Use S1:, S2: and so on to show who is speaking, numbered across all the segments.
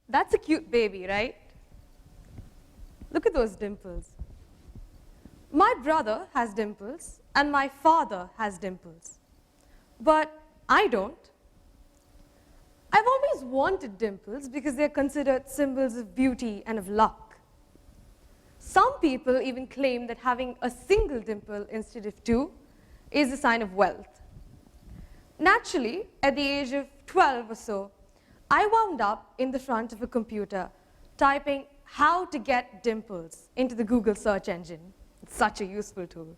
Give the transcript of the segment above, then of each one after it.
S1: That's a cute baby, right? Look at those dimples. My brother has dimples, and my father has dimples. But I don't. I've always wanted dimples because they're considered symbols of beauty and of luck. Some people even claim that having a single dimple instead of two is a sign of wealth. Naturally, at the age of 12 or so, I wound up in the front of a computer typing how to get dimples into the Google search engine. It's such a useful tool.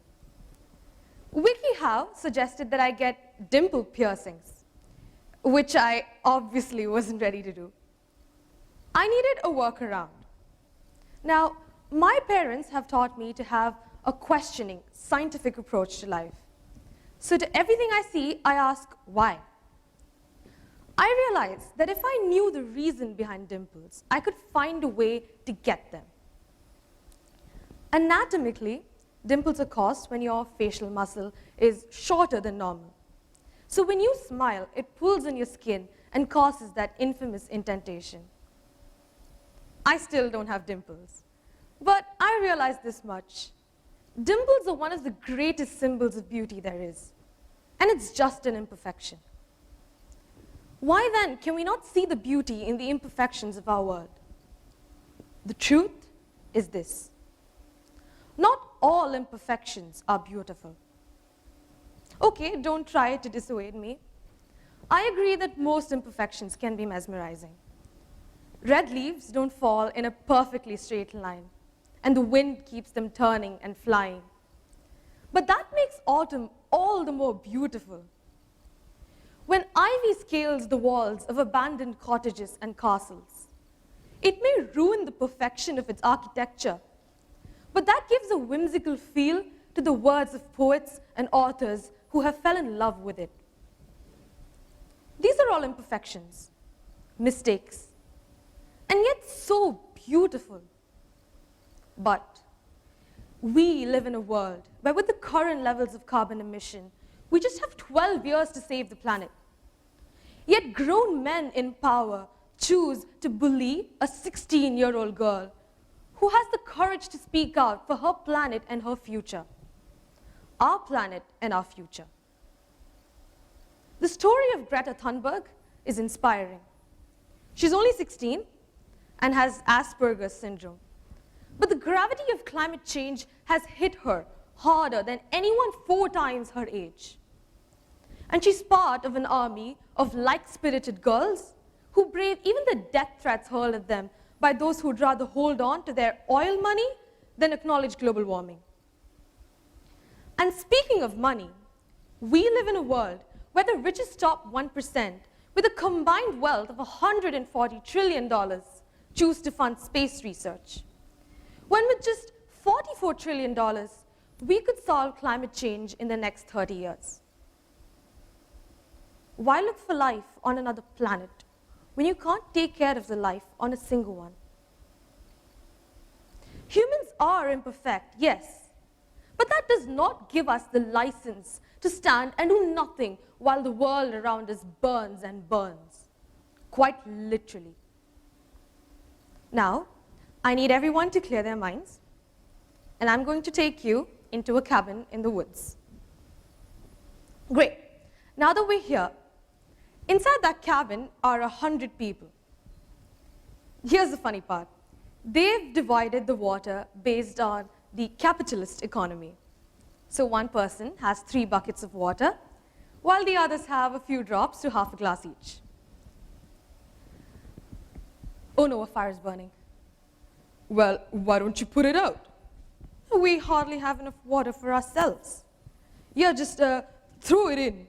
S1: WikiHow suggested that I get dimple piercings, which I obviously wasn't ready to do. I needed a workaround. Now, my parents have taught me to have a questioning, scientific approach to life. So to everything I see, I ask, why? I realized that if I knew the reason behind dimples, I could find a way to get them. Anatomically, dimples are caused when your facial muscle is shorter than normal. So when you smile, it pulls on your skin and causes that infamous indentation. I still don't have dimples. But I realized this much. Dimples are one of the greatest symbols of beauty there is. And it's just an imperfection. Why then can we not see the beauty in the imperfections of our world? The truth is this. Not all imperfections are beautiful. Okay, don't try to dissuade me. I agree that most imperfections can be mesmerizing. Red leaves don't fall in a perfectly straight line, and the wind keeps them turning and flying. But that makes autumn all the more beautiful. When ivy scales the walls of abandoned cottages and castles, it may ruin the perfection of its architecture, but that gives a whimsical feel to the words of poets and authors who have fell in love with it. These are all imperfections, mistakes, and yet so beautiful. But we live in a world where with the current levels of carbon emission, we just have 12 years to save the planet. Yet grown men in power choose to bully a 16-year-old girl who has the courage to speak out for her planet and her future. Our planet and our future. The story of Greta Thunberg is inspiring. She's only 16 and has Asperger's syndrome. But the gravity of climate change has hit her harder than anyone 4 times her age. And she's part of an army of like-spirited girls who brave even the death threats hurled at them by those who'd rather hold on to their oil money than acknowledge global warming. And speaking of money, we live in a world where the richest top 1% with a combined wealth of $140 trillion choose to fund space research. When with just $44 trillion, we could solve climate change in the next 30 years. Why look for life on another planet when you can't take care of the life on a single one? Humans are imperfect, yes, but that does not give us the license to stand and do nothing while the world around us burns and burns, quite literally. Now, I need everyone to clear their minds, and I'm going to take you into a cabin in the woods. Great. Now that we're here, inside that cabin are 100 people. Here's the funny part. They've divided the water based on the capitalist economy. So one person has 3 buckets of water, while the others have a few drops to half a glass each. Oh no, a fire is burning. Well, why don't you put it out? We hardly have enough water for ourselves. Yeah, just throw it in.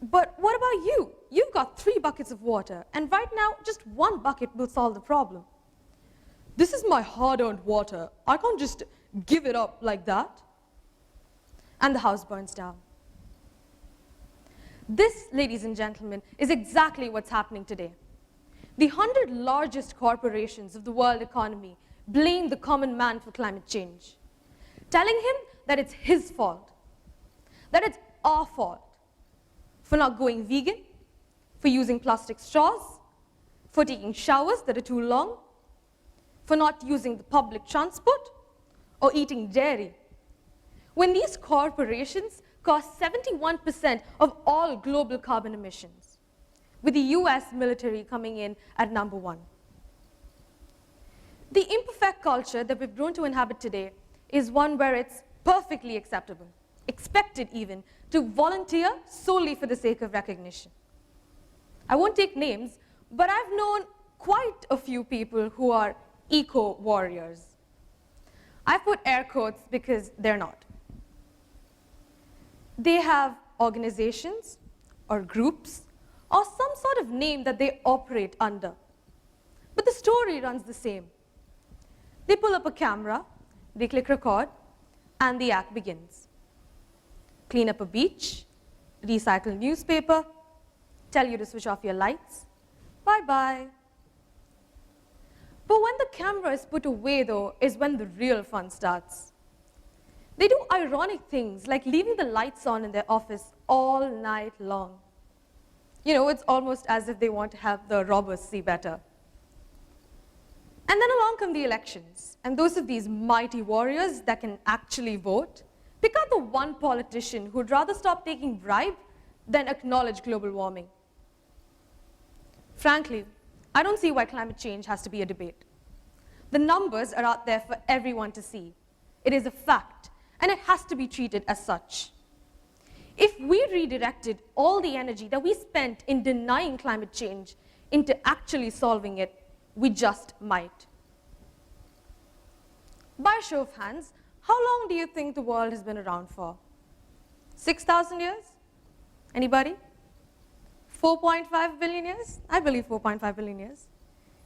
S1: But what about you? You've got 3 buckets of water, and right now, just 1 bucket will solve the problem. This is my hard-earned water. I can't just give it up like that. And the house burns down. This, ladies and gentlemen, is exactly what's happening today. The 100 largest corporations of the world economy blame the common man for climate change, telling him that it's his fault, that it's our fault for not going vegan, for using plastic straws, for taking showers that are too long, for not using the public transport, or eating dairy. When these corporations cost 71% of all global carbon emissions, with the US military coming in at number 1. The imperfect culture that we've grown to inhabit today is one where it's perfectly acceptable, expected even, to volunteer solely for the sake of recognition. I won't take names, but I've known quite a few people who are eco-warriors. I put air quotes because they're not. They have organizations or groups or some sort of name that they operate under. But the story runs the same. They pull up a camera, they click record, and the act begins. Clean up a beach, recycle newspaper, tell you to switch off your lights, bye-bye. But when the camera is put away, though, is when the real fun starts. They do ironic things like leaving the lights on in their office all night long. You know, it's almost as if they want to have the robbers see better. And then along come the elections, and those of these mighty warriors that can actually vote pick out the one politician who'd rather stop taking bribe than acknowledge global warming. Frankly, I don't see why climate change has to be a debate. The numbers are out there for everyone to see. It is a fact, and it has to be treated as such. If we redirected all the energy that we spent in denying climate change into actually solving it, we just might. By a show of hands, how long do you think the world has been around for? 6,000 years? Anybody? 4.5 billion years? I believe 4.5 billion years.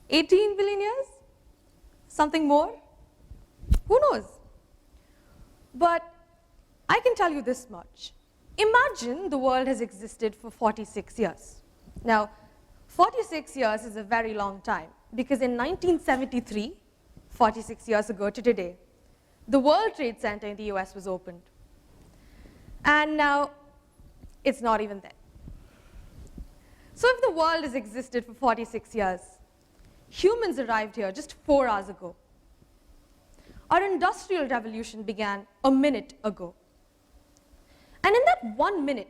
S1: 18 billion years? Something more? Who knows? But I can tell you this much. Imagine the world has existed for 46 years. Now, 46 years is a very long time, because in 1973, 46 years ago to today, the World Trade Center in the US was opened. And now, it's not even there. So if the world has existed for 46 years, humans arrived here just 4 hours ago. Our industrial revolution began a minute ago. And in that 1 minute,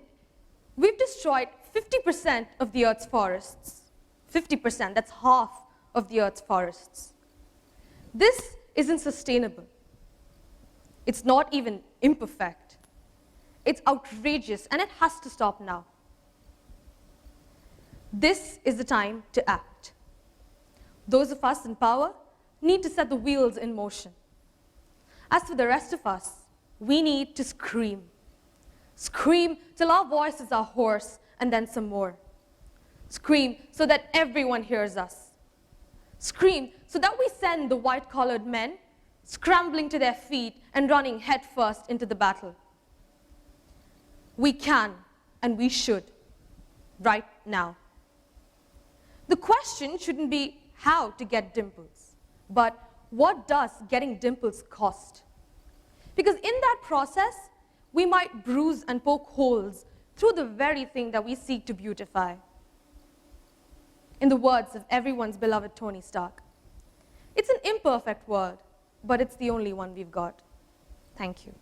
S1: we've destroyed 50% of the Earth's forests. 50%, that's half of the Earth's forests. This isn't sustainable. It's not even imperfect. It's outrageous, and it has to stop now. This is the time to act. Those of us in power need to set the wheels in motion. As for the rest of us, we need to scream. Scream till our voices are hoarse, and then some more. Scream so that everyone hears us. Scream so that we send the white-collared men scrambling to their feet and running headfirst into the battle. We can, and we should, right now. The question shouldn't be how to get dimples, but what does getting dimples cost? Because in that process, we might bruise and poke holes through the very thing that we seek to beautify. In the words of everyone's beloved Tony Stark, it's an imperfect world, but it's the only one we've got. Thank you.